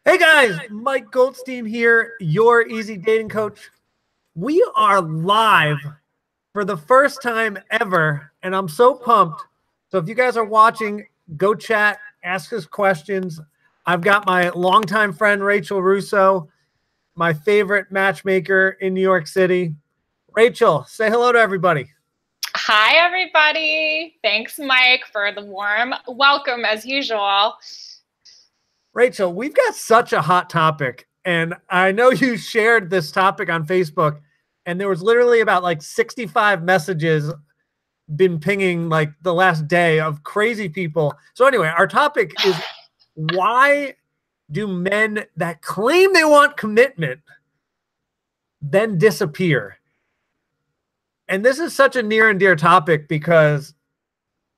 Hey guys, Mike Goldstein here, your easy dating coach. We are live for the first time ever, and I'm so pumped. So if you guys are watching, go chat, ask us questions. I've got my longtime friend Rachel Russo, my favorite matchmaker in New York City. Rachel, say hello to everybody. Hi, everybody. Thanks, Mike, for the warm welcome as usual. Rachel, we've got such a hot topic, and I know you shared this topic on Facebook, and there was literally about like 65 messages been pinging like the last day of crazy people. So anyway, our topic is why do men that claim they want commitment then disappear? And this is such a near and dear topic because,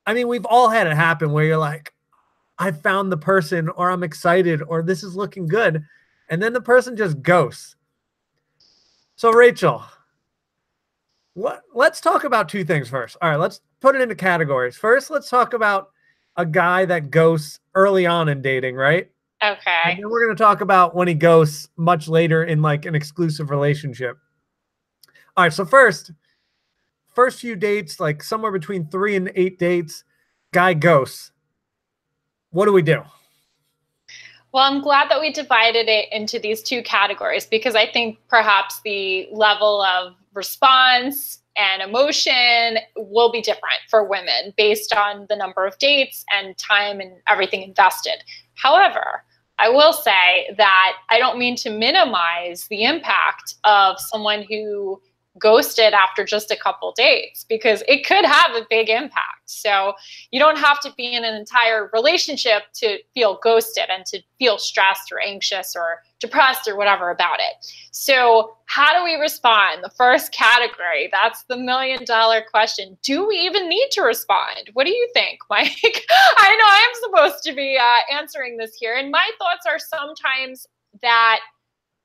I mean, we've all had it happen where you're like, I found the person, or I'm excited, or this is looking good. And then the person just ghosts. So Rachel, let's talk about two things first. All right, let's put it into categories. First, let's talk about a guy that ghosts early on in dating, right? Okay. And then we're going to talk about when he ghosts much later in like an exclusive relationship. All right, so first few dates, like somewhere between 3 and 8 dates, guy ghosts. What do we do? Well, I'm glad that we divided it into these two categories because I think perhaps the level of response and emotion will be different for women based on the number of dates and time and everything invested. However, I will say that I don't mean to minimize the impact of someone who ghosted after just a couple dates, because it could have a big impact. So you don't have to be in an entire relationship to feel ghosted and to feel stressed or anxious or depressed or whatever about it. So how do we respond? The first category, that's the $1 million question. Do we even need to respond? What do you think, Mike? I know I'm supposed to be answering this here. And my thoughts are sometimes that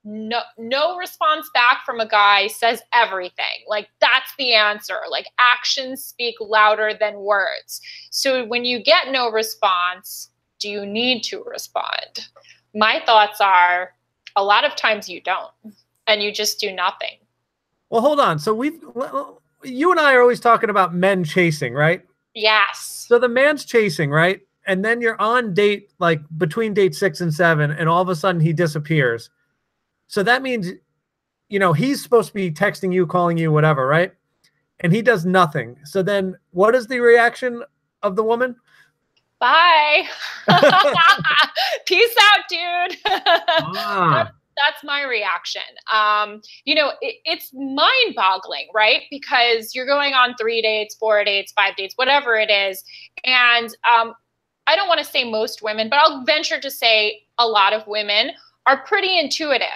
no response back from a guy says everything. Like, that's the answer. Like, actions speak louder than words. So when you get no response, do you need to respond? My thoughts are a lot of times you don't, and you just do nothing. Well, hold on. So you and I are always talking about men chasing, right? Yes. So the man's chasing, right? And then you're on date, like between date 6 and 7, and all of a sudden he disappears. So that means, you know, he's supposed to be texting you, calling you, whatever, right? And he does nothing. So then what is the reaction of the woman? Bye. Peace out, dude. That's my reaction. You know, it's mind-boggling, right? Because you're going on 3 dates, 4 dates, 5 dates, whatever it is. And I don't want to say most women, but I'll venture to say a lot of women are pretty intuitive.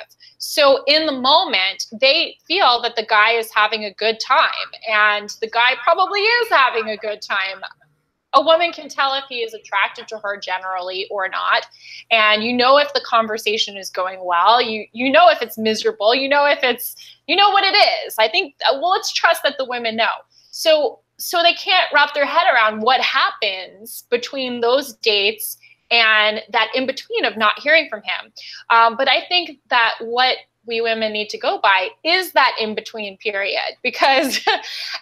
So in the moment, they feel that the guy is having a good time, and the guy probably is having a good time. A woman can tell if he is attracted to her generally or not. And you know if the conversation is going well. You know if it's miserable. You know if it's, you know what it is. I think, well, let's trust that the women know. So they can't wrap their head around what happens between those dates and that in between of not hearing from him. But I think that what we women need to go by is that in between period, because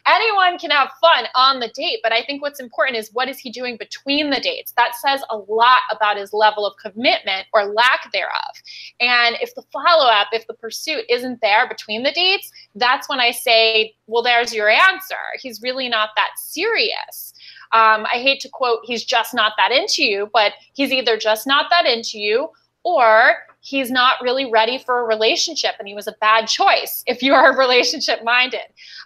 anyone can have fun on the date. But I think what's important is, what is he doing between the dates? That says a lot about his level of commitment or lack thereof. And if the follow-up, if the pursuit isn't there between the dates, that's when I say, well, there's your answer. He's really not that serious. I hate to quote, he's just not that into you, but he's either just not that into you, or he's not really ready for a relationship, and he was a bad choice if you are relationship minded.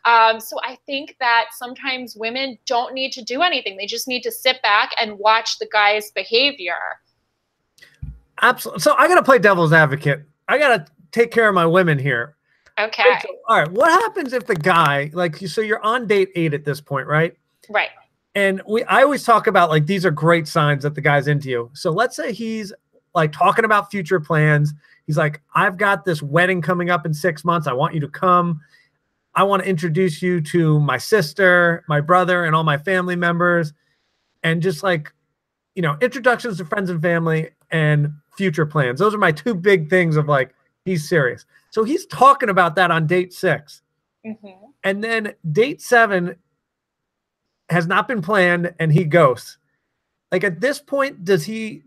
So I think that sometimes women don't need to do anything. They just need to sit back and watch the guy's behavior. Absolutely. So I got to play devil's advocate. I got to take care of my women here. Okay. Right, so, all right. What happens if the guy, like, so you're on date 8 at this point, right? Right. And I always talk about, like, these are great signs that the guy's into you. So let's say he's like talking about future plans. He's like, I've got this wedding coming up in 6 months. I want you to come. I want to introduce you to my sister, my brother, and all my family members. And just like you know, introductions to friends and family and future plans. Those are my two big things of like, he's serious. So he's talking about that on date 6. Mm-hmm. And then date 7 has not been planned and he ghosts. Like at this point, do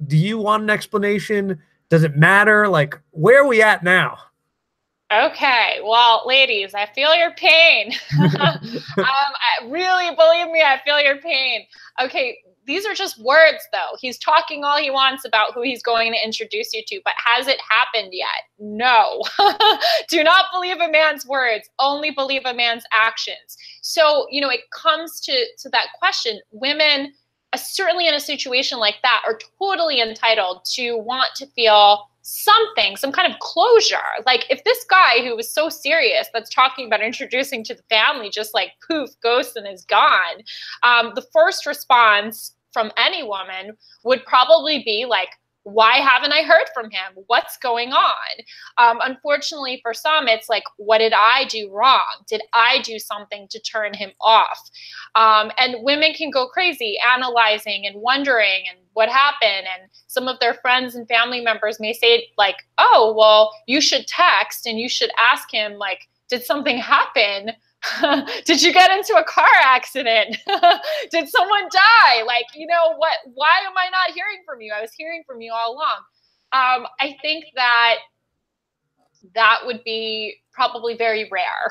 you want an explanation? Does it matter? Like, where are we at now? Okay, well, ladies, I feel your pain. Really, believe me, I feel your pain. Okay, these are just words, though. He's talking all he wants about who he's going to introduce you to, but has it happened yet? No. Do not believe a man's words. Only believe a man's actions. So, you know, it comes to that question. Women, certainly in a situation like that, are totally entitled to want to feel something, some kind of closure. Like if this guy who was so serious that's talking about introducing to the family just like poof, ghosts and is gone, the first response from any woman would probably be like, why haven't I heard from him? What's going on? Unfortunately for some, it's like, what did I do wrong? Did I do something to turn him off? And women can go crazy analyzing and wondering and what happened. And some of their friends and family members may say like, oh, well, you should text and you should ask him like, did something happen? Did you get into a car accident? Did someone die? Like, you know what? Why am I not hearing from you? I was hearing from you all along. I think that would be probably very rare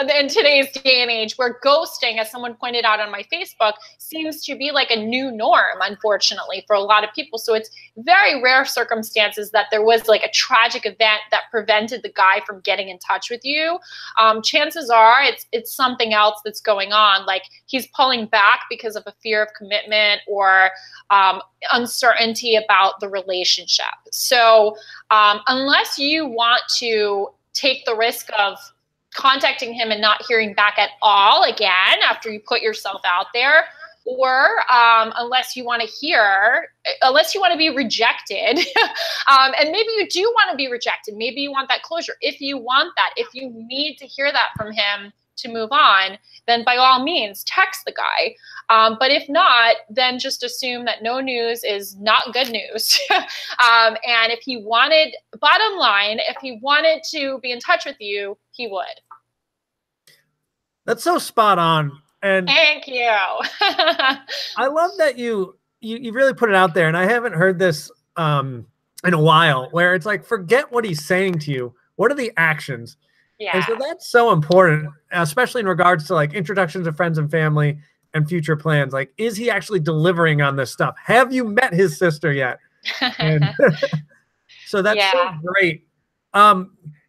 in today's day and age, where ghosting, as someone pointed out on my Facebook, seems to be like a new norm, unfortunately, for a lot of people. So it's very rare circumstances that there was like a tragic event that prevented the guy from getting in touch with you. Chances are it's something else that's going on, like he's pulling back because of a fear of commitment or uncertainty about the relationship. So unless you want to take the risk of contacting him and not hearing back at all again after you put yourself out there, or unless you want to be rejected, and maybe you do want to be rejected, maybe you want that closure. If you want that, if you need to hear that from him to move on, then by all means text the guy. But if not, then just assume that no news is not good news. And if he wanted, bottom line, if he wanted to be in touch with you, he would. That's so spot on. And thank you. I love that you really put it out there. And I haven't heard this in a while, where it's like, forget what he's saying to you. What are the actions? Yeah. And so that's so important, especially in regards to like introductions of friends and family and future plans. Like, is he actually delivering on this stuff? Have you met his sister yet? And so that's so great.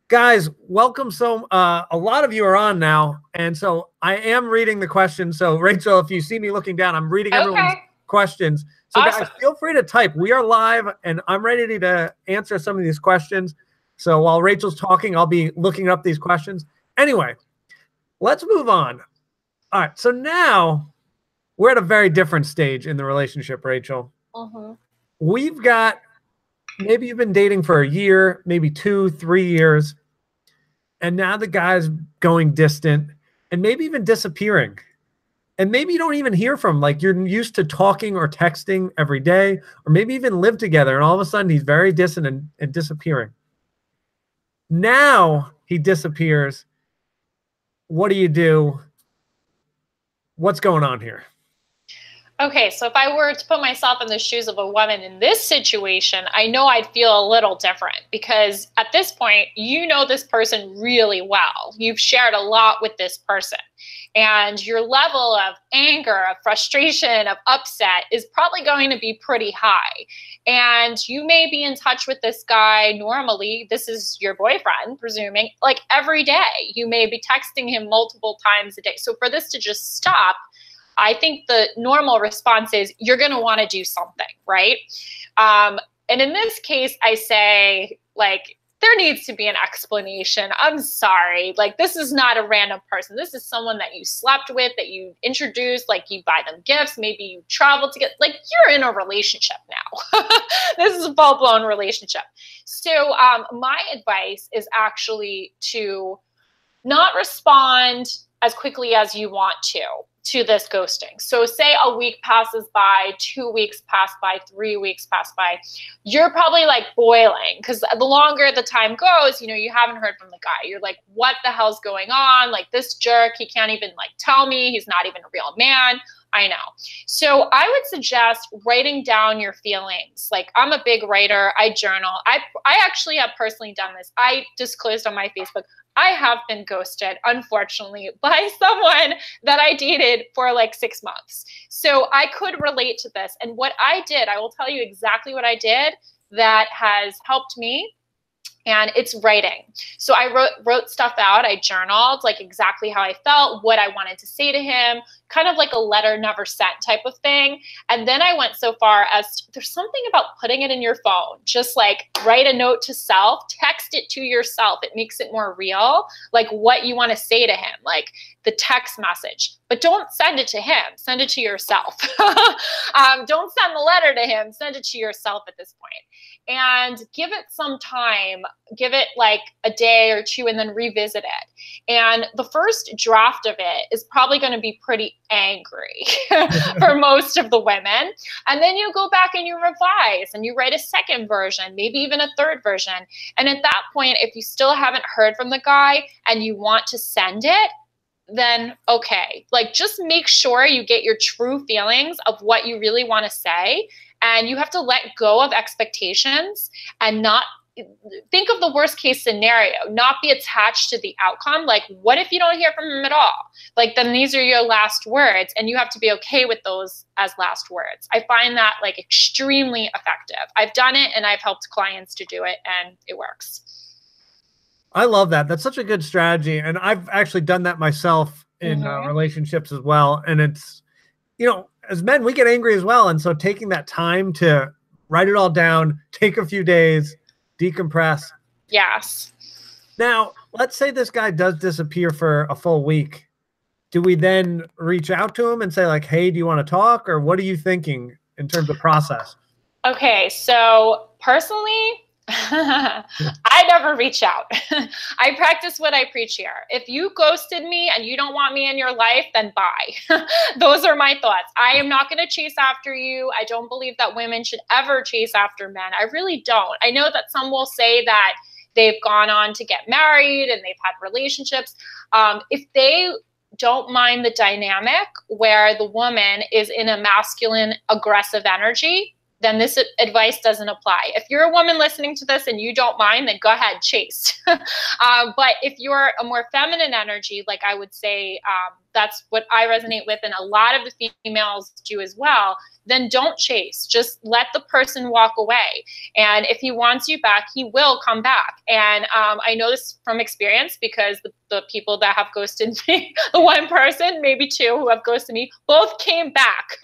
Guys, welcome. So a lot of you are on now. And so I am reading the questions. So Rachel, if you see me looking down, I'm reading everyone's questions. So awesome. Guys, feel free to type. We are live and I'm ready to answer some of these questions. So while Rachel's talking, I'll be looking up these questions. Anyway, let's move on. All right. So now we're at a very different stage in the relationship, Rachel. We've got, maybe you've been dating for a year, maybe 2, 3 years, and now the guy's going distant and maybe even disappearing. And maybe you don't even hear from him. Like, you're used to talking or texting every day, or maybe even live together, and all of a sudden he's very distant and disappearing. Now he disappears. What do you do? What's going on here? Okay, so if I were to put myself in the shoes of a woman in this situation, I know I'd feel a little different, because at this point, you know this person really well. You've shared a lot with this person, and your level of anger, of frustration, of upset is probably going to be pretty high. And you may be in touch with this guy normally. This is your boyfriend, presuming, like every day. You may be texting him multiple times a day. So for this to just stop, I think the normal response is you're going to want to do something, right? And in this case, I say, like, there needs to be an explanation. I'm sorry. Like, this is not a random person. This is someone that you slept with, that you introduced, like you buy them gifts. Maybe you travel together. Like, you're in a relationship now. This is a full-blown relationship. So my advice is actually to not respond as quickly as you want to. to this ghosting. So say a week passes by, 2 weeks pass by, 3 weeks pass by, you're probably like boiling, because the longer the time goes, you know, you haven't heard from the guy. You're like, what the hell's going on? Like, this jerk, he can't even like tell me, he's not even a real man. I know. So I would suggest writing down your feelings. Like, I'm a big writer. I journal. I actually have personally done this. I disclosed on my Facebook, I have been ghosted, unfortunately, by someone that I dated for like 6 months. So I could relate to this. And what I did, I will tell you exactly what I did that has helped me. And it's writing. So I wrote stuff out. I journaled like exactly how I felt, what I wanted to say to him, kind of like a letter never sent type of thing. And then I went so far as there's something about putting it in your phone. Just like write a note to self, text it to yourself. It makes it more real, like what you want to say to him, like the text message. But don't send it to him. Send it to yourself. Don't send the letter to him. Send it to yourself at this point. And give it some time. Give it like a day or two and then revisit it. And the first draft of it is probably going to be pretty angry for most of the women. And then you go back and you revise and you write a second version, maybe even a third version. And at that point, if you still haven't heard from the guy and you want to send it, then okay, like just make sure you get your true feelings of what you really want to say. And you have to let go of expectations and not think of the worst case scenario, not be attached to the outcome. Like, what if you don't hear from him at all? Like, then these are your last words and you have to be okay with those as last words. I find that like extremely effective. I've done it and I've helped clients to do it and it works. I love that. That's such a good strategy. And I've actually done that myself in relationships as well. And it's, you know, as men, we get angry as well. And so taking that time to write it all down, take a few days, decompress. Yes. Now, let's say this guy does disappear for a full week. Do we then reach out to him and say like, hey, do you want to talk? Or what are you thinking in terms of process? Okay. So personally, I never reach out. I practice what I preach here. If you ghosted me and you don't want me in your life, then bye. Those are my thoughts. I am not going to chase after you. I don't believe that women should ever chase after men. I really don't. I know that some will say that they've gone on to get married and they've had relationships. If they don't mind the dynamic where the woman is in a masculine, aggressive energy, then this advice doesn't apply. If you're a woman listening to this and you don't mind, then go ahead, chase. But if you're a more feminine energy, like I would say, that's what I resonate with, and a lot of the females do as well, then don't chase. Just let the person walk away. And if he wants you back, he will come back. And I know this from experience because the people that have ghosted me, the one person, maybe two who have ghosted me, both came back.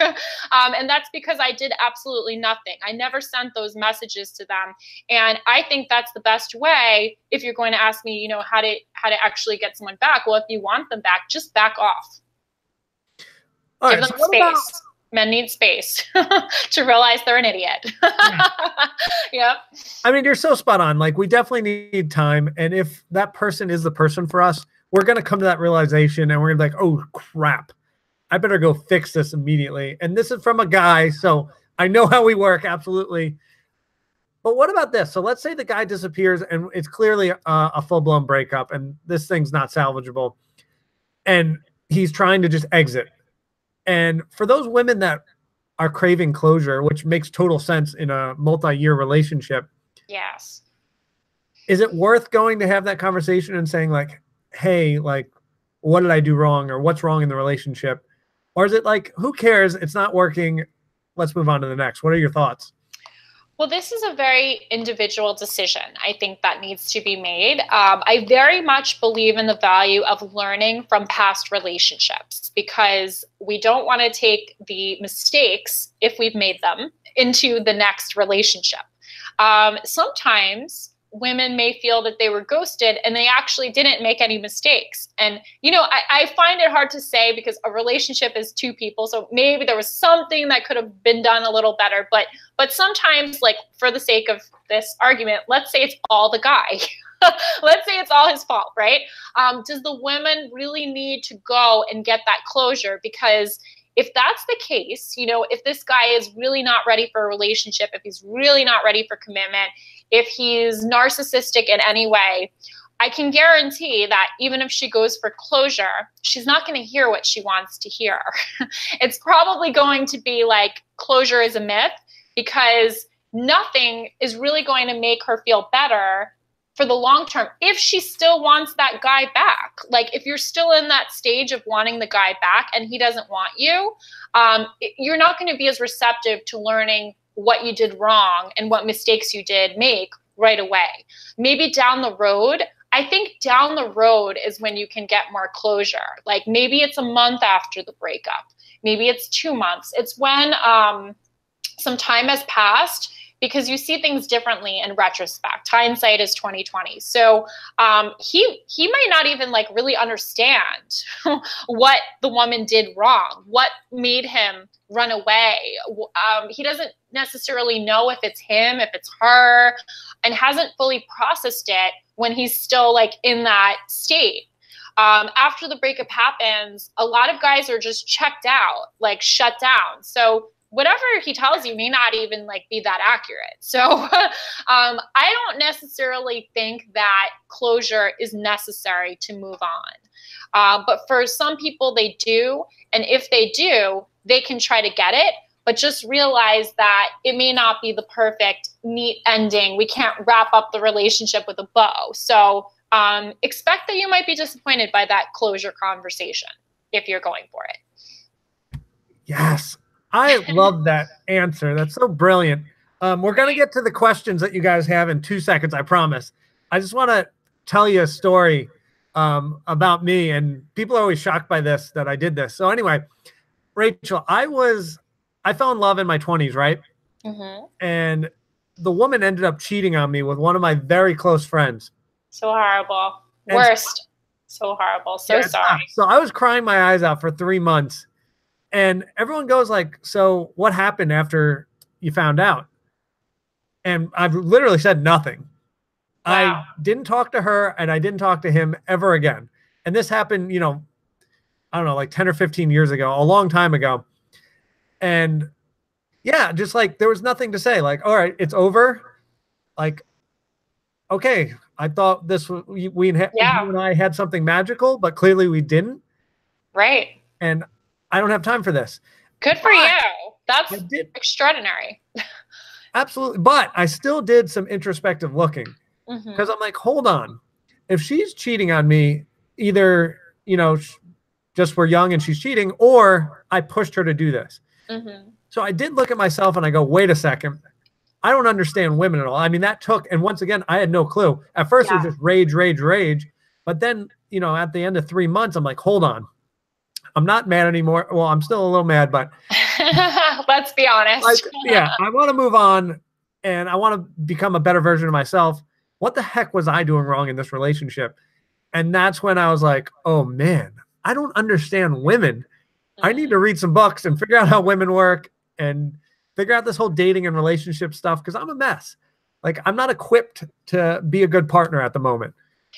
And that's because I did absolutely nothing. I never sent those messages to them. And I think that's the best way if you're going to ask me, you know, how to actually get someone back. Well, if you want them back, just back off. All Give right, them so space. Men need space to realize they're an idiot. Yep. I mean, you're so spot on. Like, we definitely need time. And if that person is the person for us, we're going to come to that realization and we're going to be like, oh, crap, I better go fix this immediately. And this is from a guy, so I know how we work, absolutely. But what about this? So let's say the guy disappears and it's clearly a full-blown breakup and this thing's not salvageable. And he's trying to just exit. And for those women that are craving closure, which makes total sense in a multi-year relationship. Yes. Is it worth going to have that conversation and saying like, hey, like, what did I do wrong? Or what's wrong in the relationship? Or is it like, who cares? It's not working. Let's move on to the next. What are your thoughts? Well, this is a very individual decision, I think, that needs to be made. I very much believe in the value of learning from past relationships because we don't want to take the mistakes, if we've made them, into the next relationship. Sometimes women may feel that they were ghosted and they actually didn't make any mistakes. And, you know, I find it hard to say because a relationship is two people. So maybe there was something that could have been done a little better. But sometimes, like, for the sake of this argument, let's say it's all the guy. let's say it's all his fault, right? Does the woman really need to go and get that closure? Because if that's the case, you know, if this guy is really not ready for a relationship, if he's really not ready for commitment, if he's narcissistic in any way, I can guarantee that even if she goes for closure, she's not going to hear what she wants to hear. It's probably going to be like, closure is a myth, because nothing is really going to make her feel better for the long term if she still wants that guy back. Like, if you're still in that stage of wanting the guy back and he doesn't want you, you're not going to be as receptive to learning what you did wrong and what mistakes you did make right away. Maybe down the road. I think down the road is when you can get more closure. Like, maybe it's a month after the breakup. Maybe it's 2 months. It's when some time has passed, because you see things differently in retrospect. Hindsight is 2020. So he might not even like really understand what the woman did wrong, what made him run away. He doesn't necessarily know if it's him, if it's her, and hasn't fully processed it when he's still like in that state. After the breakup happens, a lot of guys are just checked out, like shut down. So whatever he tells you may not even like be that accurate. So I don't necessarily think that closure is necessary to move on. But for some people, they do. And if they do, they can try to get it, but just realize that it may not be the perfect, neat ending. We can't wrap up the relationship with a bow. So expect that you might be disappointed by that closure conversation if you're going for it. Yes. I love that answer. That's so brilliant. We're going to get to the questions that you guys have in 2 seconds, I promise. I just want to tell you a story about me, and people are always shocked by this, that I did this. So anyway, Rachel, I fell in love in my 20s, right? Mm-hmm. And the woman ended up cheating on me with one of my very close friends. So horrible. Worst. So horrible. So sorry. So I was crying my eyes out for 3 months. And everyone goes like, so what happened after you found out? And I've literally said nothing. Wow. I didn't talk to her and I didn't talk to him ever again. And this happened, you know, I don't know, like 10 or 15 years ago, a long time ago. And yeah, just like there was nothing to say. Like, all right, it's over. Like, okay, I thought this was, you and I had something magical, but clearly we didn't. Right. And I don't have time for this. Good for you. That's extraordinary. Absolutely. But I still did some introspective looking, because I'm like, hold on. If she's cheating on me, either, you know, just we're young and she's cheating, or I pushed her to do this. So I did look at myself and I go, wait a second. I don't understand women at all. I mean, that took, and once again, I had no clue. At first it was just rage, rage, rage. But then, you know, at the end of 3 months, I'm like, hold on. I'm not mad anymore. Well, I'm still a little mad, but let's be honest. Like, yeah, I want to move on and I want to become a better version of myself. What the heck was I doing wrong in this relationship? And that's when I was like, oh man, I don't understand women. I need to read some books and figure out how women work and figure out this whole dating and relationship stuff, because I'm a mess. Like, I'm not equipped to be a good partner at the moment.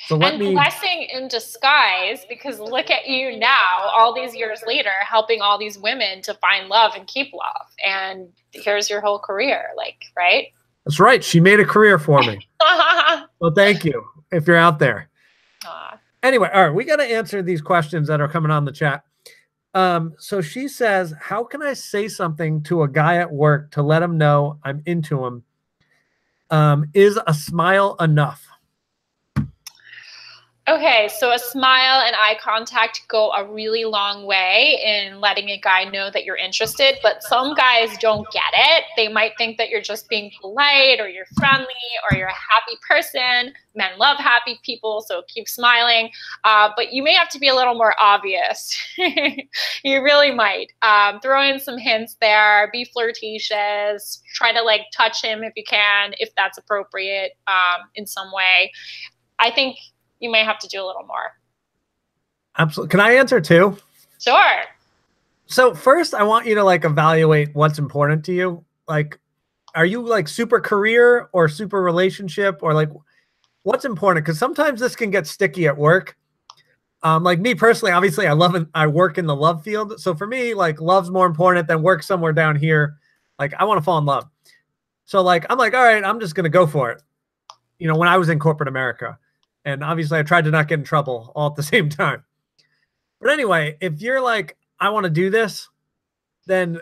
So blessing in disguise, because look at you now, all these years later, helping all these women to find love and keep love. And here's your whole career, like, right? That's right. She made a career for me. Well, thank you if you're out there. Anyway, all right, we got to answer these questions that are coming on the chat. So she says, how can I say something to a guy at work to let him know I'm into him? Is a smile enough? Okay, so a smile and eye contact go a really long way in letting a guy know that you're interested, but some guys don't get it. They might think that you're just being polite or you're friendly or you're a happy person. Men love happy people, so keep smiling. But you may have to be a little more obvious. You really might. Throw in some hints there, be flirtatious, try to like touch him if you can, if that's appropriate in some way. I think you may have to do a little more. Absolutely. Can I answer too? Sure. So first, I want you to like evaluate what's important to you. Like, are you like super career or super relationship, or like, what's important, because sometimes this can get sticky at work. Like me personally, obviously I work in the love field. So for me, like love's more important than work somewhere down here. Like I want to fall in love. So like, I'm like, all right, I'm just going to go for it. You know, when I was in corporate America, and obviously I tried to not get in trouble all at the same time. But anyway, if you're like, I want to do this, then,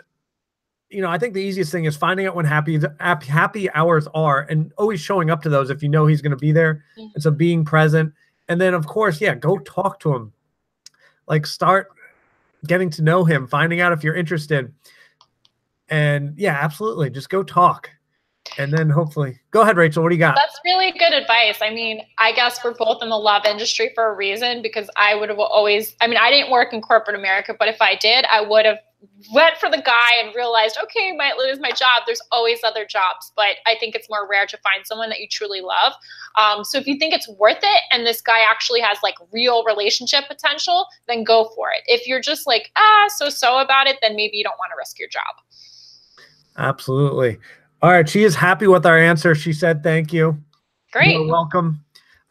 you know, I think the easiest thing is finding out when happy hours are and always showing up to those if you know he's going to be there. And so being present. And then, of course, yeah, go talk to him. Like start getting to know him, finding out if you're interested. And yeah, absolutely. Just go talk. And then hopefully, go ahead, Rachel. What do you got? That's really good advice. I mean, I guess we're both in the love industry for a reason, because I would have always, I mean, I didn't work in corporate America, but if I did, I would have went for the guy and realized, okay, I might lose my job. There's always other jobs, but I think it's more rare to find someone that you truly love. So if you think it's worth it and this guy actually has like real relationship potential, then go for it. If you're just like, so about it, then maybe you don't want to risk your job. Absolutely. All right. She is happy with our answer. She said, thank you. Great. You're welcome.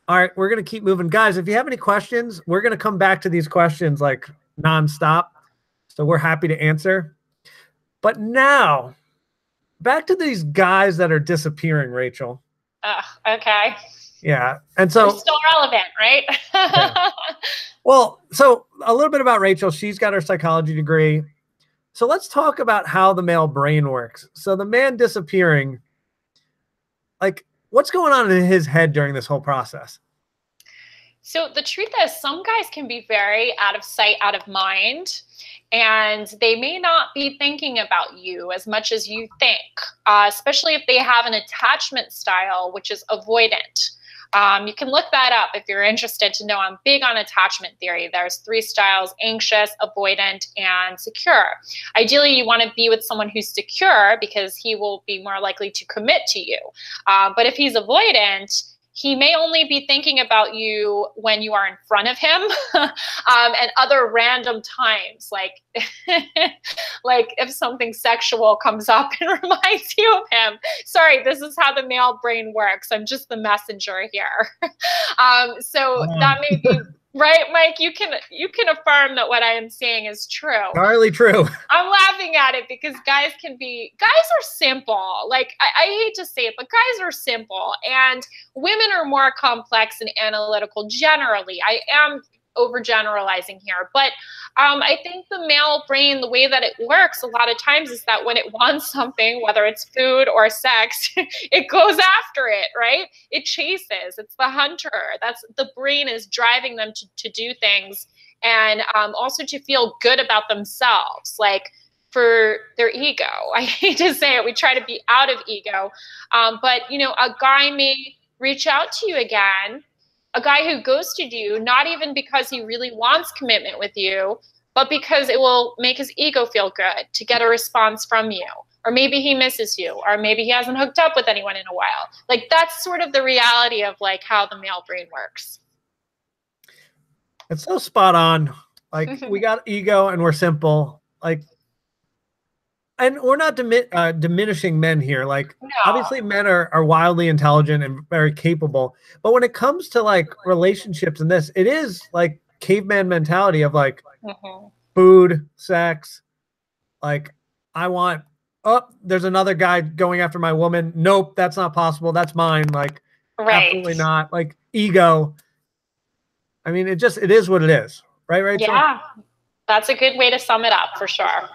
All right. We're going to keep moving. Guys, if you have any questions, we're going to come back to these questions like nonstop. So we're happy to answer. But now, back to these guys that are disappearing, Rachel. Okay. Yeah. And so they're still relevant, right? Yeah. Well, so a little bit about Rachel. She's got her psychology degree. So let's talk about how the male brain works. So the man disappearing, like what's going on in his head during this whole process? So the truth is some guys can be very out of sight, out of mind, and they may not be thinking about you as much as you think, especially if they have an attachment style, which is avoidant. You can look that up if you're interested to know. I'm big on attachment theory. There's 3 styles: anxious, avoidant, and secure. Ideally, you want to be with someone who's secure because he will be more likely to commit to you. But if he's avoidant, he may only be thinking about you when you are in front of him and other random times, like like if something sexual comes up and reminds you of him. Sorry, this is how the male brain works. I'm just the messenger here. So that may be right, Mike. You can affirm that what I am saying is true. Entirely true. I'm laughing at it because guys are simple. Like I hate to say it, but guys are simple, and women are more complex and analytical generally. I am overgeneralizing here, but I think the male brain, the way that it works a lot of times is that when it wants something, whether it's food or sex, it goes after it, right? It chases. It's the hunter. That's the brain is driving them to do things, and also to feel good about themselves, like for their ego. I hate to say it. We try to be out of ego, but you know, a guy may reach out to you again. A guy who ghosted you, not even because he really wants commitment with you, but because it will make his ego feel good to get a response from you. Or maybe he misses you, or maybe he hasn't hooked up with anyone in a while. Like that's sort of the reality of like how the male brain works. It's so spot on. Like we got ego and we're simple. Like, and we're not diminishing men here. Like, no. Obviously men are wildly intelligent and very capable. But when it comes to like relationships and this, it is like caveman mentality of like food, sex. Like I want, there's another guy going after my woman. Nope, that's not possible. That's mine. Like, absolutely not. Like ego. I mean, it is what it is. Right, Rachel? Yeah, that's a good way to sum it up for sure.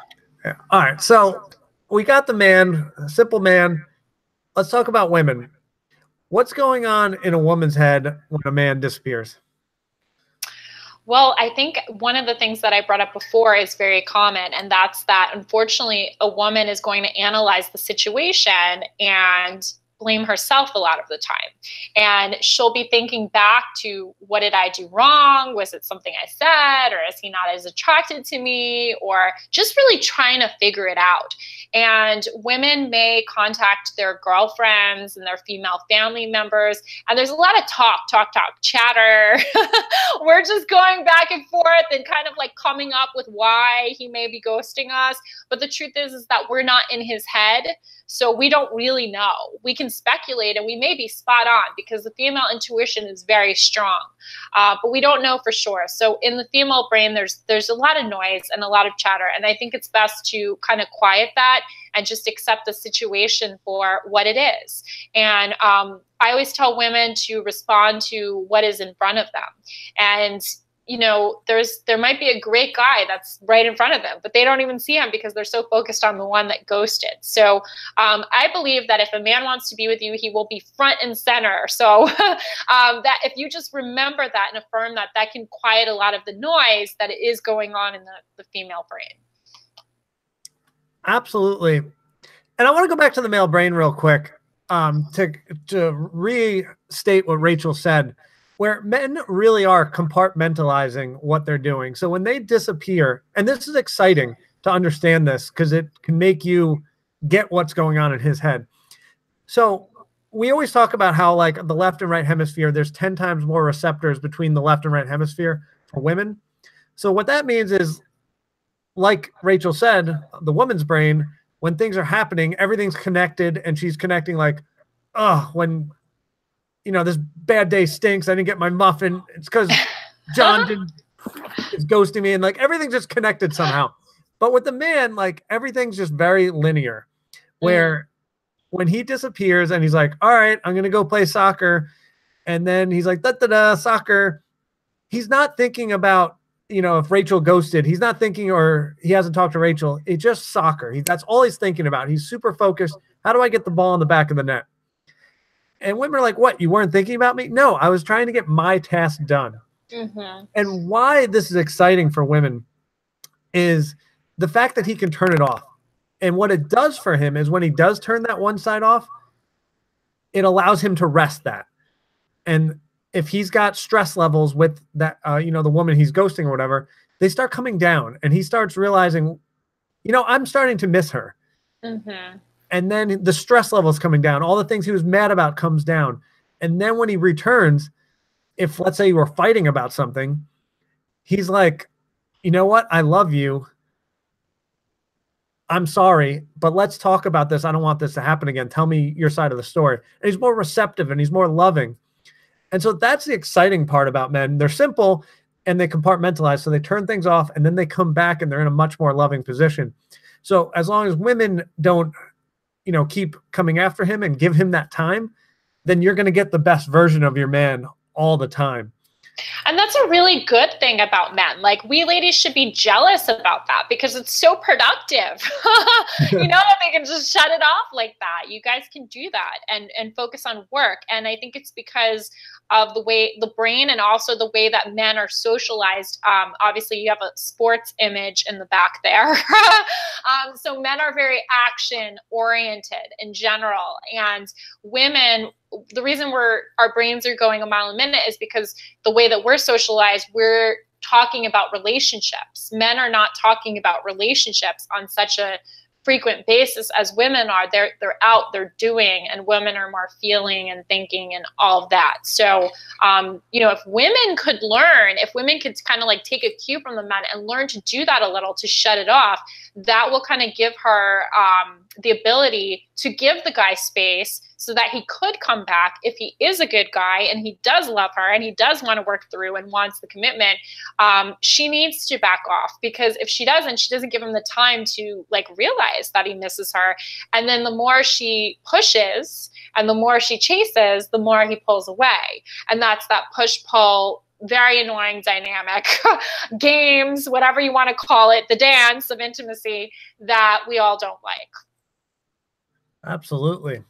Yeah. All right. So we got the man, simple man. Let's talk about women. What's going on in a woman's head when a man disappears? Well, I think one of the things that I brought up before is very common, and that's that unfortunately a woman is going to analyze the situation and blame herself a lot of the time. And she'll be thinking back to, what did I do wrong? Was it something I said? Or is he not as attracted to me? Or just really trying to figure it out. And women may contact their girlfriends and their female family members. And there's a lot of talk, chatter. We're just going back and forth and kind of like coming up with why he may be ghosting us. But the truth is that we're not in his head. So we don't really know. We can speculate, and we may be spot on because the female intuition is very strong, but we don't know for sure. So in the female brain, there's a lot of noise and a lot of chatter, and I think it's best to kind of quiet that and just accept the situation for what it is. And I always tell women to respond to what is in front of them. And you know, there might be a great guy that's right in front of them, but they don't even see him because they're so focused on the one that ghosted. So I believe that if a man wants to be with you, he will be front and center. So that if you just remember that and affirm that, that can quiet a lot of the noise that is going on in the female brain. Absolutely. And I want to go back to the male brain real quick to restate what Rachel said, where men really are compartmentalizing what they're doing. So when they disappear, and this is exciting to understand this because it can make you get what's going on in his head. So we always talk about how like the left and right hemisphere, there's 10 times more receptors between the left and right hemisphere for women. So what that means is, like Rachel said, the woman's brain, when things are happening, everything's connected, and she's connecting like, oh, when, you know, this bad day stinks, I didn't get my muffin, it's because John is ghosting me, and like everything's just connected somehow. But with the man, like everything's just very linear, where when he disappears and he's like, all right, I'm going to go play soccer. And then he's like, da-da-da, soccer. He's not thinking about, you know, if Rachel ghosted, he's not thinking, or he hasn't talked to Rachel. It's just soccer. That's all he's thinking about. He's super focused. How do I get the ball in the back of the net? And women are like, what? You weren't thinking about me? No, I was trying to get my task done. And why this is exciting for women is the fact that he can turn it off. And what it does for him is when he does turn that one side off, it allows him to rest that. And if he's got stress levels with that, you know, the woman he's ghosting or whatever, they start coming down, and he starts realizing, you know, I'm starting to miss her. And then the stress levels coming down, all the things he was mad about comes down. And then when he returns, if let's say you were fighting about something, he's like, you know what? I love you. I'm sorry, but let's talk about this. I don't want this to happen again. Tell me your side of the story. And he's more receptive and he's more loving. And so that's the exciting part about men. They're simple and they compartmentalize. So they turn things off and then they come back and they're in a much more loving position. So as long as women don't, you know, keep coming after him and give him that time, then you're going to get the best version of your man all the time. And that's a really good thing about men. Like, we ladies should be jealous about that because it's so productive. You know, they can just shut it off like that. You guys can do that and focus on work. And I think it's because of the way the brain and also the way that men are socialized. Obviously, you have a sports image in the back there. So men are very action oriented in general. And women, the reason our brains are going a mile a minute is because the way that we're socialized, we're talking about relationships. Men are not talking about relationships on such a frequent basis as women are. They're out, they're doing, and women are more feeling and thinking and all of that. So, you know, if women could learn, if women could kind of like take a cue from the men and learn to do that a little, to shut it off, that will kind of give her the ability to give the guy space so that he could come back if he is a good guy and he does love her and he does want to work through and wants the commitment. She needs to back off, because if she doesn't give him the time to like realize that he misses her. And then the more she pushes and the more she chases, the more he pulls away. And that's that push-pull, very annoying dynamic, games, whatever you want to call it, the dance of intimacy that we all don't like. Absolutely.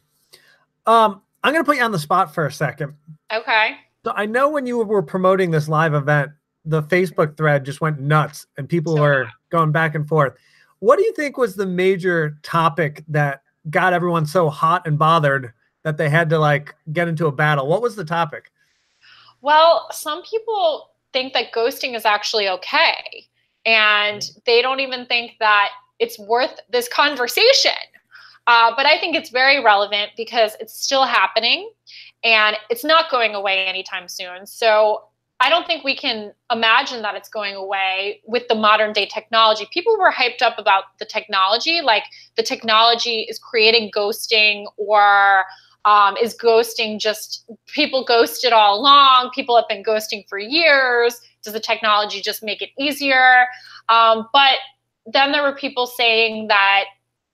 I'm going to put you on the spot for a second. Okay. So I know when you were promoting this live event, the Facebook thread just went nuts and people were going back and forth. What do you think was the major topic that got everyone so hot and bothered that they had to like get into a battle? What was the topic? Well, some people think that ghosting is actually okay, and they don't even think that it's worth this conversation. But I think it's very relevant because it's still happening and it's not going away anytime soon. So I don't think we can imagine that it's going away with the modern day technology. People were hyped up about the technology, like the technology is creating ghosting, or is ghosting just people ghosted all along? People have been ghosting for years. Does the technology just make it easier? But then there were people saying that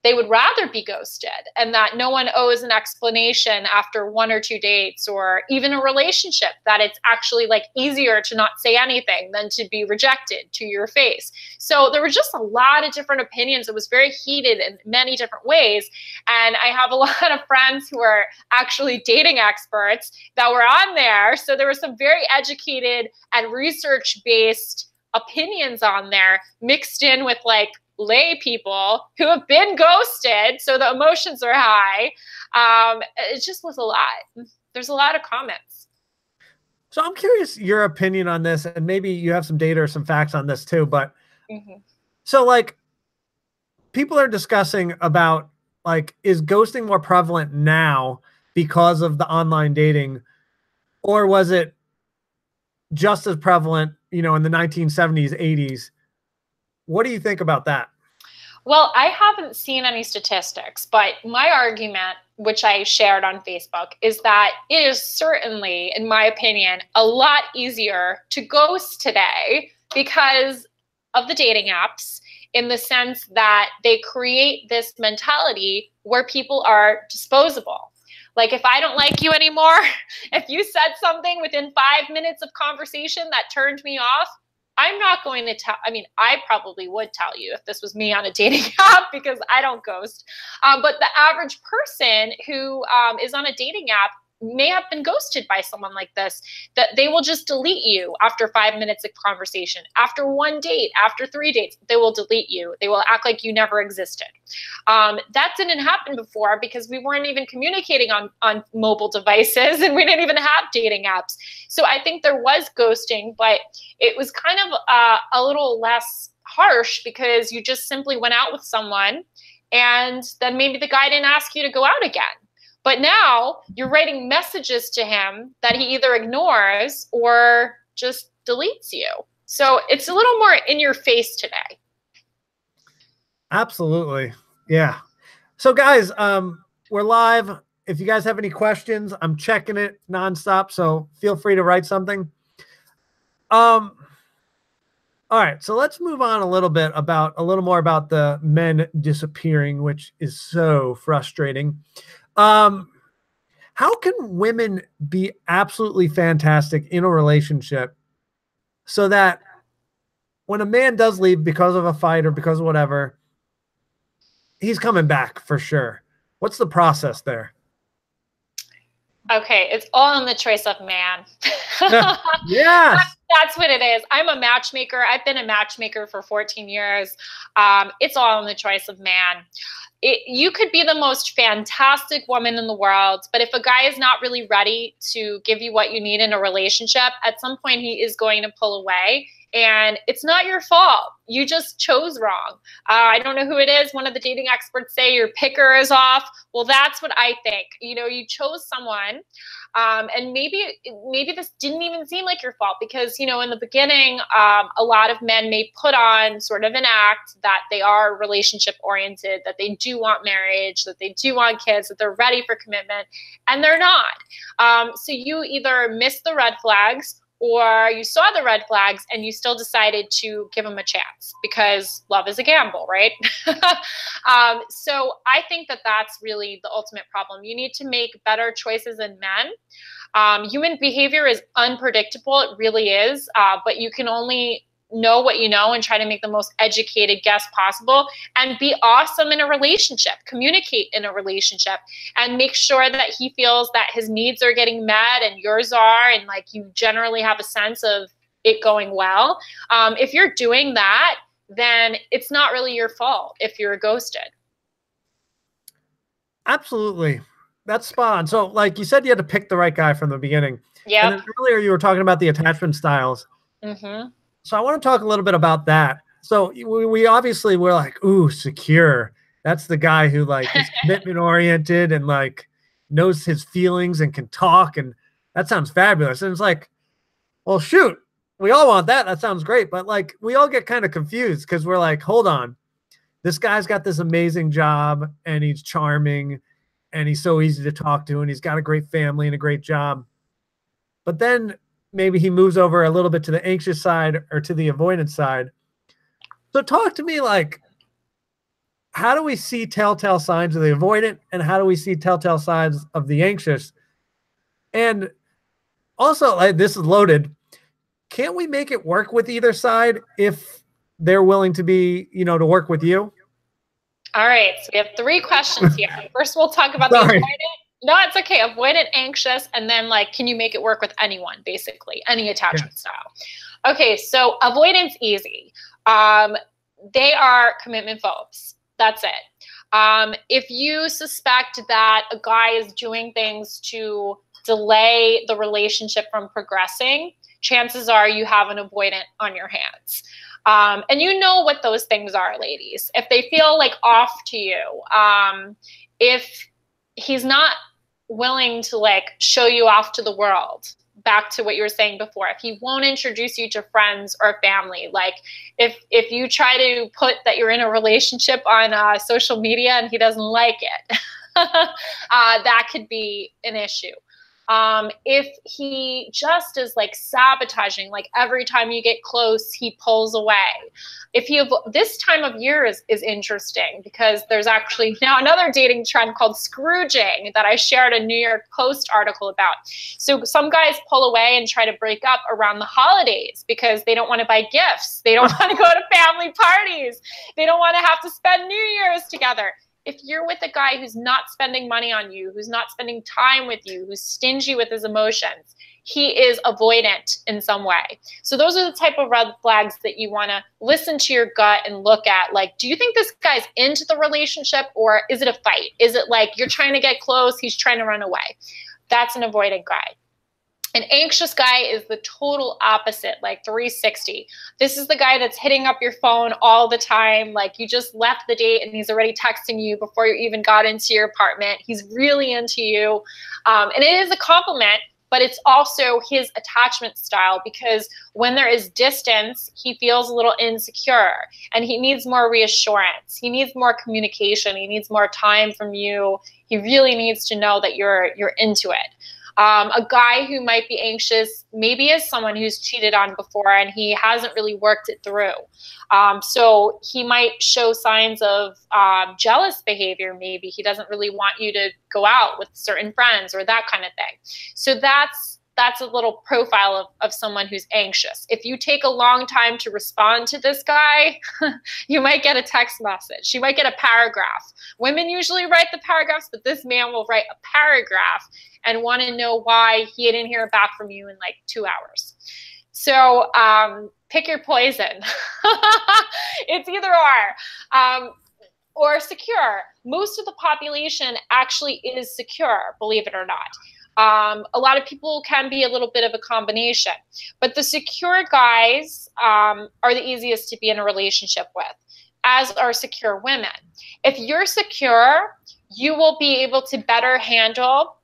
they would rather be ghosted, and that no one owes an explanation after 1 or 2 dates, or even a relationship, that it's actually like easier to not say anything than to be rejected to your face. So there were just a lot of different opinions. It was very heated in many different ways. And I have a lot of friends who are actually dating experts that were on there. So there were some very educated and research-based opinions on there, mixed in with like lay people who have been ghosted, so the emotions are high. It just was a lot. There's a lot of comments. So I'm curious your opinion on this, and maybe you have some data or some facts on this too, but so like people are discussing about like, is ghosting more prevalent now because of the online dating, or was it just as prevalent, you know, in the 1970s, 80s? What do you think about that? Well, I haven't seen any statistics, but my argument, which I shared on Facebook, is that it is certainly, in my opinion, a lot easier to ghost today because of the dating apps, in the sense that they create this mentality where people are disposable. Like, if I don't like you anymore, if you said something within 5 minutes of conversation that turned me off, I'm not going to tell. I mean, I probably would tell you if this was me on a dating app, because I don't ghost. But the average person who is on a dating app may have been ghosted by someone like this, that they will just delete you after 5 minutes of conversation, after 1 date, after 3 dates, they will delete you. They will act like you never existed. That didn't happen before because we weren't even communicating on mobile devices, and we didn't even have dating apps. So I think there was ghosting, but it was kind of a little less harsh because you just simply went out with someone, and then maybe the guy didn't ask you to go out again. But now you're writing messages to him that he either ignores or just deletes you. So it's a little more in your face today. Absolutely. Yeah. So guys, we're live. If you guys have any questions, I'm checking it nonstop, so feel free to write something. All right, so let's move on a little more about the men disappearing, which is so frustrating. How can women be absolutely fantastic in a relationship so that when a man does leave because of a fight or because of whatever, he's coming back for sure? What's the process there? Okay, it's all in the choice of man. Yes. That's what it is. I'm a matchmaker. I've been a matchmaker for 14 years. It's all in the choice of man. You could be the most fantastic woman in the world, but if a guy is not really ready to give you what you need in a relationship, at some point he is going to pull away. And it's not your fault. You just chose wrong. I don't know who it is. One of the dating experts say your picker is off. Well, that's what I think. You know, you chose someone, and maybe this didn't even seem like your fault because, you know, in the beginning, a lot of men may put on sort of an act that they are relationship oriented, that they do want marriage, that they do want kids, that they're ready for commitment, and they're not. So you either missed the red flags, or you saw the red flags and you still decided to give them a chance because love is a gamble, right? So I think that that's really the ultimate problem. You need to make better choices in men. Human behavior is unpredictable. It really is. But you can only know what you know and try to make the most educated guess possible and be awesome in a relationship, communicate in a relationship, and make sure that he feels that his needs are getting met and yours are, and like you generally have a sense of it going well. If you're doing that, then it's not really your fault if you're ghosted. Absolutely. That's spot on. So like you said, you had to pick the right guy from the beginning. Yeah. And then earlier you were talking about the attachment styles. Mm-hmm. So I want to talk a little bit about that. So we obviously we're like, ooh, secure. That's the guy who like is commitment oriented and like knows his feelings and can talk. And that sounds fabulous. And it's like, Well, shoot, we all want that. That sounds great. But like, we all get kind of confused because we're like, hold on, this guy's got this amazing job and he's charming and he's so easy to talk to and he's got a great family and a great job. But then maybe he moves over a little bit to the anxious side or to the avoidance side. So talk to me, like, how do we see telltale signs of the avoidant and how do we see telltale signs of the anxious? And also, like, this is loaded. Can't we make it work with either side if they're willing to be, you know, to work with you? All right. So we have 3 questions here. First, we'll talk about the avoidant. No, it's okay. Avoidant, anxious, and then like, can you make it work with anyone, basically, any attachment style? Okay, so avoidance, easy. They are commitment phobes. That's it. If you suspect that a guy is doing things to delay the relationship from progressing, chances are you have an avoidant on your hands. And you know what those things are, ladies. If they feel like off to you, if he's not willing to like show you off to the world, back to what you were saying before, if he won't introduce you to friends or family, like if you try to put that you're in a relationship on social media and he doesn't like it, that could be an issue. If he just is like sabotaging, like every time you get close, he pulls away. If you, this time of year is interesting because there's actually now another dating trend called Scrooging that I shared a New York Post article about. So some guys pull away and try to break up around the holidays because they don't want to buy gifts. They don't want to go to family parties. They don't want to have to spend New Year's together. If you're with a guy who's not spending money on you, who's not spending time with you, who's stingy with his emotions, he is avoidant in some way. So those are the type of red flags that you want to listen to your gut and look at. Like, do you think this guy's into the relationship or is it a fight? Is it like you're trying to get close, he's trying to run away? That's an avoidant guy. An anxious guy is the total opposite, like 360. This is the guy that's hitting up your phone all the time. Like you just left the date and he's already texting you before you even got into your apartment. He's really into you. And it is a compliment, but it's also his attachment style because when there is distance, he feels a little insecure and he needs more reassurance. He needs more communication. He needs more time from you. He really needs to know that you're into it. A guy who might be anxious maybe is someone who's cheated on before and he hasn't really worked it through. So he might show signs of jealous behavior. Maybe he doesn't really want you to go out with certain friends or that kind of thing. So that's a little profile of someone who's anxious. If you take a long time to respond to this guy, you might get a text message. You might get a paragraph. Women usually write the paragraphs, but this man will write a paragraph and want to know why he didn't hear back from you in like 2 hours. So pick your poison. It's either or secure. Most of the population actually is secure, believe it or not. A lot of people can be a little bit of a combination, but the secure guys are the easiest to be in a relationship with, as are secure women. If you're secure, you will be able to better handle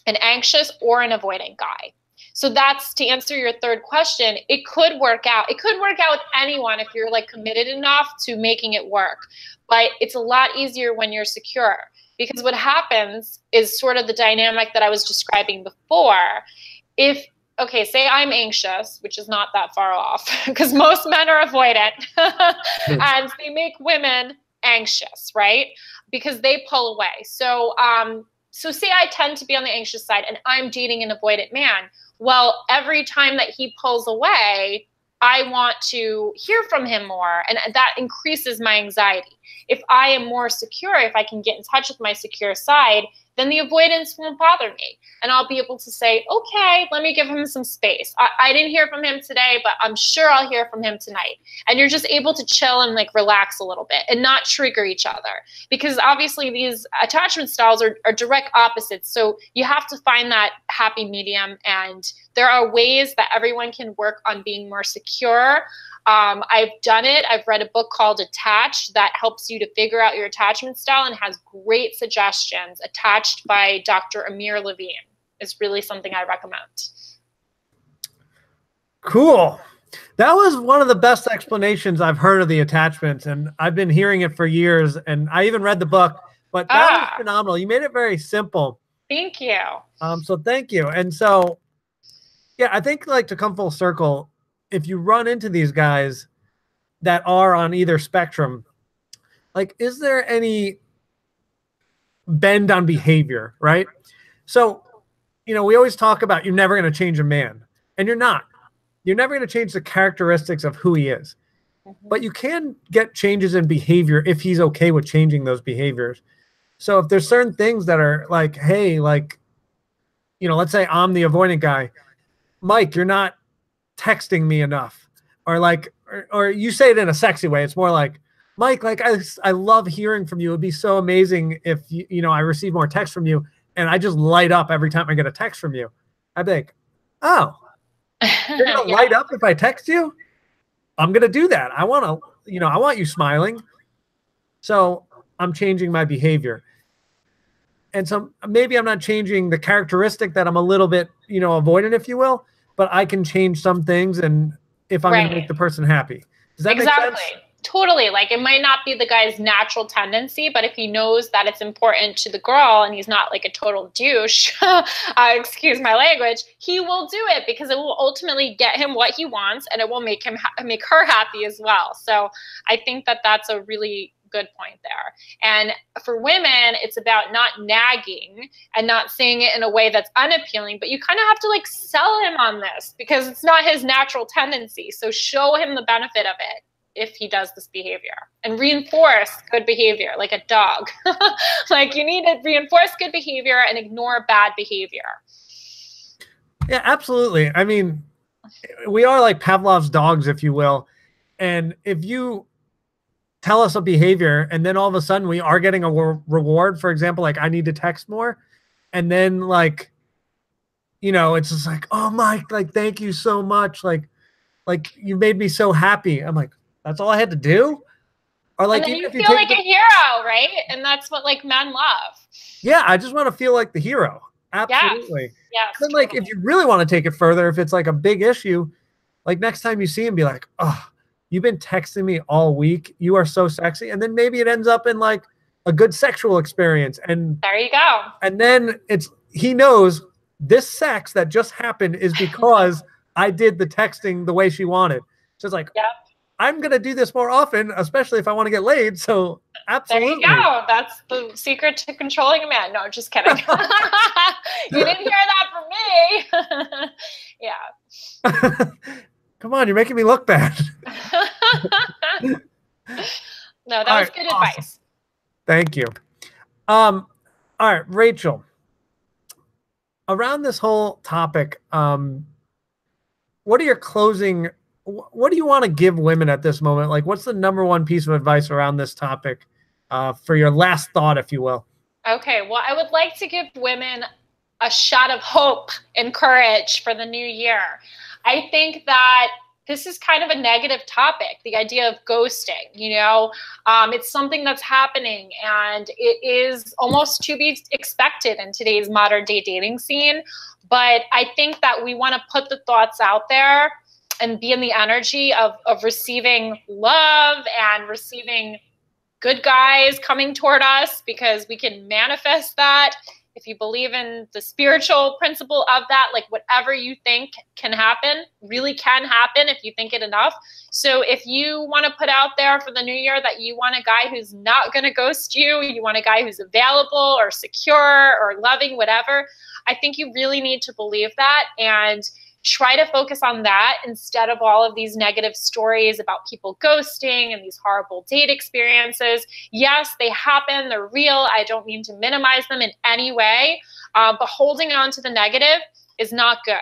an anxious or an avoidant guy. So that's to answer your third question. It could work out. It could work out with anyone if you're like committed enough to making it work, but it's a lot easier when you're secure. Because what happens is sort of the dynamic that I was describing before. If, okay, say I'm anxious, which is not that far off, because most men are avoidant, and they make women anxious, right? Because they pull away. So, so say I tend to be on the anxious side and I'm dating an avoidant man. Well, every time that he pulls away, I want to hear from him more, and that increases my anxiety. If I am more secure, if I can get in touch with my secure side, then the avoidance won't bother me. And I'll be able to say, okay, let me give him some space. I didn't hear from him today, but I'm sure I'll hear from him tonight. And you're just able to chill and like relax a little bit and not trigger each other. Because obviously these attachment styles are direct opposites. So you have to find that happy medium. And there are ways that everyone can work on being more secure. I've done it. I've read a book called Attached that helps you to figure out your attachment style and has great suggestions. Attached by Dr. Amir Levine is really something I recommend. Cool. That was one of the best explanations I've heard of the attachments, and I've been hearing it for years, and I even read the book, but that was phenomenal. You made it very simple. Thank you. So thank you. And so, yeah, I think like to come full circle, if you run into these guys that are on either spectrum, like, is there any bend on behavior, right? So, you know, we always talk about you're never going to change a man, and you're not. You're never going to change the characteristics of who he is, but you can get changes in behavior if he's okay with changing those behaviors. So if there's certain things that are like, hey, like, you know, let's say I'm the avoidant guy, Mike, you're not texting me enough, or like, or you say it in a sexy way. It's more like, Mike, like I love hearing from you. It'd be so amazing if you know I receive more text from you, and I just light up every time I get a text from you. I'd be like, oh. You're gonna light up if I text you? I'm gonna do that. I want to, you know, I want you smiling. So I'm changing my behavior. And so maybe I'm not changing the characteristic that I'm a little bit, you know, avoidant, if you will, but I can change some things, and if I'm gonna make the person happy. Does that make sense? Totally. Like, it might not be the guy's natural tendency, but if he knows that it's important to the girl and he's not like a total douche, excuse my language, he will do it because it will ultimately get him what he wants, and it will make him make her happy as well. So I think that that's a really good point there. And for women, it's about not nagging and not saying it in a way that's unappealing, but you kind of have to like sell him on this because it's not his natural tendency. So show him the benefit of it if he does this behavior, and reinforce good behavior like a dog. Like, you need to reinforce good behavior and ignore bad behavior. Yeah, absolutely. I mean, we are like Pavlov's dogs, if you will. And if you tell us a behavior and then all of a sudden we are getting a reward, for example, like I need to text more, and then like, you know, it's just like, oh, Mike, like, thank you so much. Like you made me so happy. I'm like, that's all I had to do? Or like, and then you feel like a hero, right? And that's what like men love. Yeah, I just want to feel like the hero. Absolutely. Yes. And like, if you really want to take it further, if it's like a big issue, like next time you see him, be like, oh, you've been texting me all week. You are so sexy. And then maybe it ends up in like a good sexual experience. And there you go. And then he knows this sex that just happened is because I did the texting the way she wanted. So it's like, I'm going to do this more often, especially if I want to get laid. So absolutely. There you go. That's the secret to controlling a man. No, just kidding. You didn't hear that from me. Yeah. Come on, you're making me look bad. No, that was good advice. Thank you. All right, Rachel, around this whole topic, what are your closing, what do you want to give women at this moment? Like, what's the number one piece of advice around this topic for your last thought, if you will? Okay, well, I would like to give women a shot of hope and courage for the new year. I think that this is kind of a negative topic, the idea of ghosting, you know, it's something that's happening, and it is almost to be expected in today's modern day dating scene. But I think that we want to put the thoughts out there and be in the energy of receiving love and receiving good guys coming toward us, because we can manifest that. If you believe in the spiritual principle of that, like whatever you think can happen, really can happen if you think it enough. So if you want to put out there for the new year that you want a guy who's not going to ghost you, you want a guy who's available or secure or loving, whatever, I think you really need to believe that and try to focus on that instead of all of these negative stories about people ghosting and these horrible date experiences. Yes, they happen. They're real. I don't mean to minimize them in any way, but holding on to the negative is not good.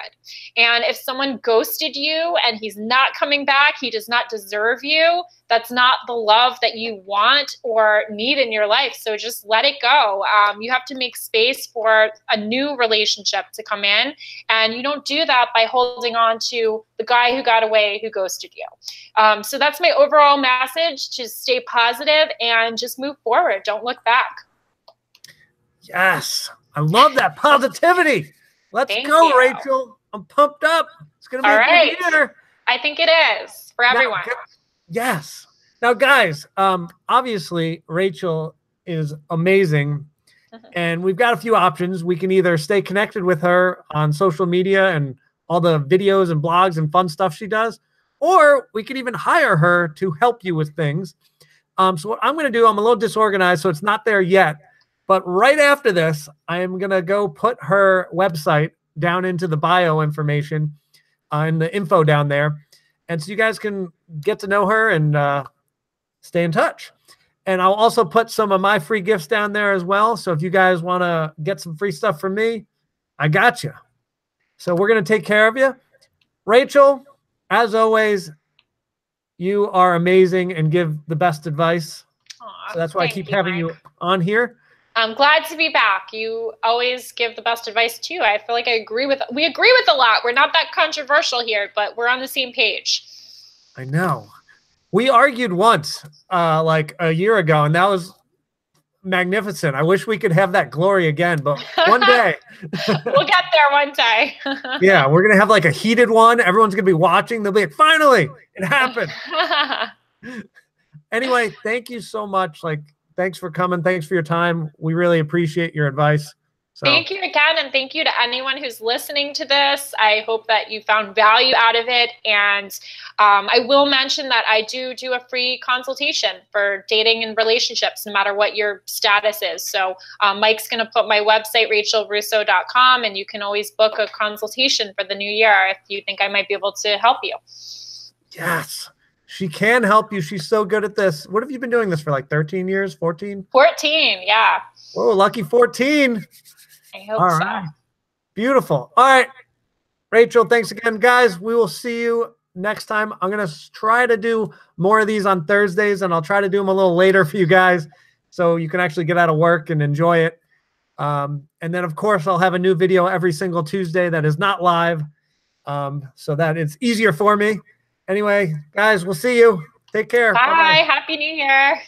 And if someone ghosted you and he's not coming back, he does not deserve you. That's not the love that you want or need in your life. So just let it go. You have to make space for a new relationship to come in. And you don't do that by holding on to the guy who got away, who ghosted you. So that's my overall message, to stay positive and just move forward. Don't look back. Yes. I love that positivity. Let's go, Rachel. I'm pumped up. It's going to be a good year. I think it is for everyone. Now, yes. Now, guys, obviously, Rachel is amazing. And we've got a few options. We can either stay connected with her on social media and all the videos and blogs and fun stuff she does, or we could even hire her to help you with things. So what I'm going to do, I'm a little disorganized, so it's not there yet. But right after this, I am going to go put her website down into the bio information and the info down there. And so you guys can get to know her and stay in touch. And I'll also put some of my free gifts down there as well. So if you guys want to get some free stuff from me, I got you. So we're going to take care of you. Rachel, as always, you are amazing and give the best advice. So that's why I keep having you on here. I'm glad to be back. You always give the best advice too. I feel like we agree with a lot. We're not that controversial here, but we're on the same page. I know. We argued once, like a year ago, and that was magnificent. I wish we could have that glory again, but one day. We'll get there one day. Yeah, we're going to have like a heated one. Everyone's going to be watching. They'll be like, finally, it happened. Anyway, thank you so much. Like, thanks for coming. Thanks for your time. We really appreciate your advice. So. Thank you again, and thank you to anyone who's listening to this. I hope that you found value out of it, and I will mention that I do a free consultation for dating and relationships, no matter what your status is. So Mike's going to put my website, rachelrusso.com, and you can always book a consultation for the new year if you think I might be able to help you. Yes, she can help you. She's so good at this. What have you been doing this for, like 13 years, 14? 14, yeah. Oh, lucky 14. I hope so. Right. Beautiful. All right. Rachel, thanks again, guys. We will see you next time. I'm going to try to do more of these on Thursdays, and I'll try to do them a little later for you guys so you can actually get out of work and enjoy it. And then, of course, I'll have a new video every single Tuesday that is not live so that it's easier for me. Anyway, guys, we'll see you. Take care. Bye. Bye-bye. Happy New Year.